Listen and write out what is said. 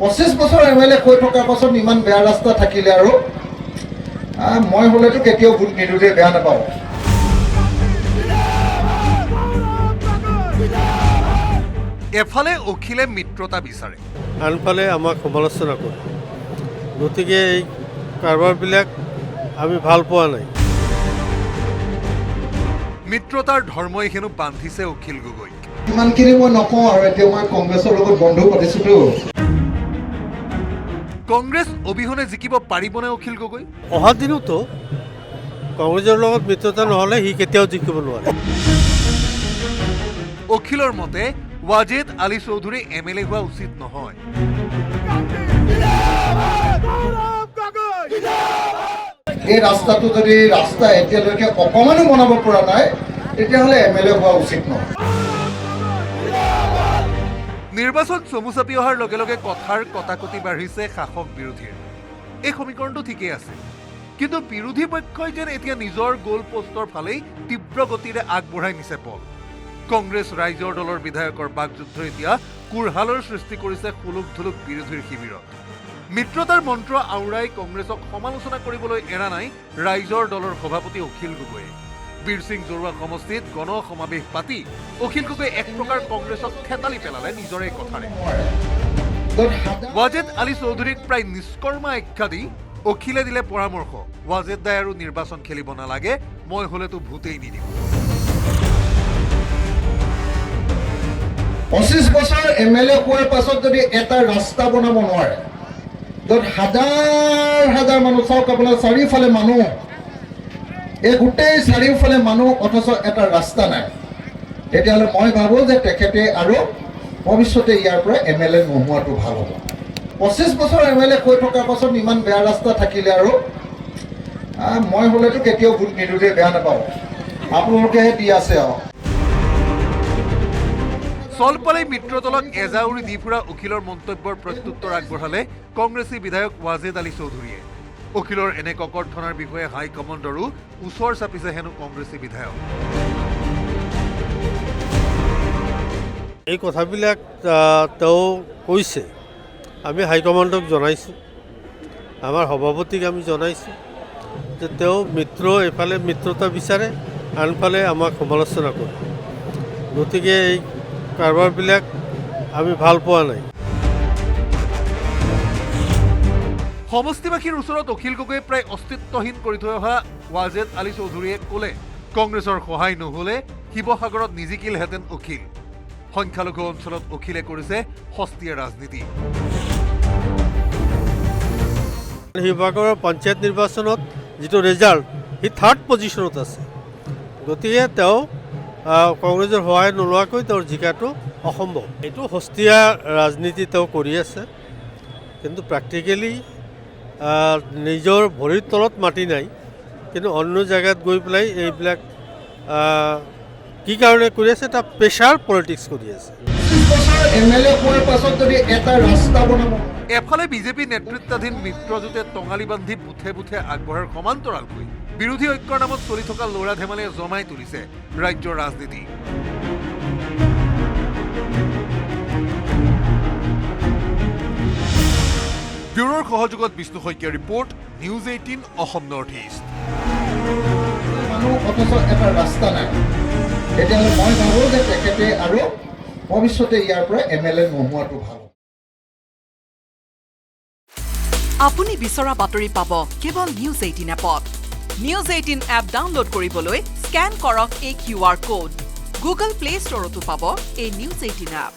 25 বছৰ এমএলএ কৈ থকাৰ পাছত ইমান বেয়া ৰাস্তা থাকিলে আৰু মই হলেতো কেতিয়াও ভোট নিদিওঁতে বেয়া নাপাওঁ। এফালে অখিলে মিত্ৰতা বিচাৰে, আনফালে আমাক সমালোচনা কৰে। গতিকে এই কাৰবাৰবিলাক আমি ভাল পোৱা নাই। মিত্ৰতাৰ ধৰ্মই হেনো বান্ধিছে অখিল গগৈক। ইমানখিনি মই নকওঁ আৰু এতিয়া মই কংগ্ৰেছৰ লগত বন্ধু পাতিছোতো। কংগ্ৰেছ অবিহনে জিকিব পাৰিবনে অখিল গগৈ? অহা দিনতো কংগ্ৰেছৰ লগত মিত্ৰতা নহ'লে সি কেতিয়াও জিকিব নোৱাৰে। অখিলৰ মতে ৱাজেদ আলী চৌধুৰী এমএলএ হোৱা উচিত নহয়। এই ৰাস্তাটো যদি ৰাস্তা এতিয়ালৈকে অকমানো বনাব পৰা নাই, তেতিয়াহ'লে এমএলএ হোৱা উচিত নহয়। নিৰ্বাচন চমু চাপি অহাৰ লগে লগে কথাৰ কটাকটি বাঢ়িছে শাসক বিৰোধীৰ। এই সমীকৰণটো ঠিকেই আছে, কিন্তু বিৰোধী পক্ষই যেন এতিয়া নিজৰ গোল পোষ্টৰ ফালেই তীব্ৰ গতিৰে আগবঢ়াই নিছে পল। কংগ্ৰেছ ৰাইজৰ দলৰ বিধায়কৰ বাকযুদ্ধ এতিয়া কোৰহালৰ সৃষ্টি কৰিছে খুলুক ধুলুক বিৰোধীৰ শিবিৰত। মিত্ৰতাৰ মন্ত্ৰ আওৰাই কংগ্ৰেছক সমালোচনা কৰিবলৈ এৰা নাই ৰাইজৰ দলৰ সভাপতি অখিল গগৈয়ে। বীৰ সিং জৰুৱা সমষ্টিত গণ সমাৱেশ পাতি অখিল গগৈ এক প্ৰকাৰ কংগ্ৰেছক থেতালি পেলালে নিজৰে কথাৰে। ৱাজেদ আলী চৌধুৰীক প্ৰায় নিষ্কৰ্মা আখ্যা দি অখিলে দিলে পৰামৰ্শ, ৱাজেদ দাই আৰু নিৰ্বাচন খেলিব নালাগে, মই হলেতো ভোটেই নিদিম। 25 বছৰ এমএলএ হোৱাৰ পাছত যদি এটা ৰাস্তা বনাব নোৱাৰে, য'ত হাজাৰ হাজাৰ মানুহ, চাওক আপোনাৰ চাৰিওফালে মানুহ, এই গোটেই চাৰিওফালে মানুহ অথচ এটা ৰাস্তা নাই, তেতিয়াহ'লে মই ভাবোঁ যে তেখেতে আৰু ভৱিষ্যতে ইয়াৰ পৰা এমএলএ নোহোৱাটো ভাল হ'ব। 25 বছৰ এমএলএ কৈ থকাৰ পাছত ইমান বেয়া ৰাস্তা থাকিলে আৰু মই হলেতো কেতিয়াও ভোট নিদিওঁতে বেয়া নাপাওঁ। আপোনালোকেহে দি আছে আৰু। চলপালেই মিত্ৰ দলক এজাউৰি দি ফুৰা অখিলৰ মন্তব্যৰ প্ৰত্যুত্তৰ আগবঢ়ালে কংগ্ৰেছী বিধায়ক ৱাজেদ আলী চৌধুৰীয়ে। অখিলৰ এনে ককৰ্থনাৰ বিষয়ে হাইকমাণ্ডৰো ওচৰ চাপিছে হেনো কংগ্ৰেছী বিধায়ক। এই কথাবিলাক তেওঁ কৈছে, আমি হাইকমাণ্ডক জনাইছোঁ, আমাৰ সভাপতিক আমি জনাইছোঁ যে তেওঁ এফালে মিত্ৰতা বিচাৰে, আনফালে আমাক সমালোচনা কৰে। গতিকে এই কাৰবাৰবিলাক আমি ভাল পোৱা নাই। সমষ্টিবাসীৰ ওচৰত অখিল গগৈ প্ৰায় অস্তিত্বহীন কৰি থৈ অহা ৱাজেদ আলী চৌধুৰীয়ে ক'লে, কংগ্ৰেছৰ সহায় নহ'লে শিৱসাগৰত নিজিকিলহেঁতেন অখিল। সংখ্যালঘু অঞ্চলত অখিলে কৰিছে সস্তীয়া ৰাজনীতি। শিৱসাগৰৰ পঞ্চায়ত নিৰ্বাচনত যিটো ৰিজাল্ট, সি 3rd পজিশ্যনত আছে। গতিকে তেওঁ কংগ্ৰেছৰ সহায় নোলোৱাকৈ তেওঁৰ জিকাটো অসম্ভৱ। এইটো সস্তীয়া ৰাজনীতি তেওঁ কৰি আছে, কিন্তু প্ৰেক্টিকেলি নিজৰ ভৰিৰ তলত মাটি নাই, কিন্তু অন্য জেগাত গৈ পেলাই এইবিলাক কি কাৰণে কৰি আছে, এটা প্ৰেছাৰ পলিটিক্স কৰি আছে। এফালে বিজেপি নেতৃত্বাধীন মিত্ৰজোঁটে টঙালি বান্ধি বুথে বুথে আগবঢ়াৰ সমান্তৰালকৈ বিৰোধী ঐক্যৰ নামত চলি থকা লৰা ধেমালিয়ে জমাই তুলিছে ৰাজ্যৰ ৰাজনীতি। ব্যুৰোৰ সহযোগত বিষ্ণু শইকীয়াৰ report, news 18 Assam north east. মানুহ অথচ এটা ৰাস্তা নাই, তেতিয়াহ'লে মই ভাবোঁ যে তেখেতে আৰু ভৱিষ্যতে ইয়াৰ পৰা এমএলএ নোহোৱাটো ভাল। আপুনি বিচৰা বাতৰি পাব কেৱল নিউজ 18 এপত। নিউজ 18 এপ ডাউনলোড কৰিবলৈ স্কেন কৰক এই QR কোড। গুগল প্লে ষ্টৰতো পাব এই নিউজ 18 এপ।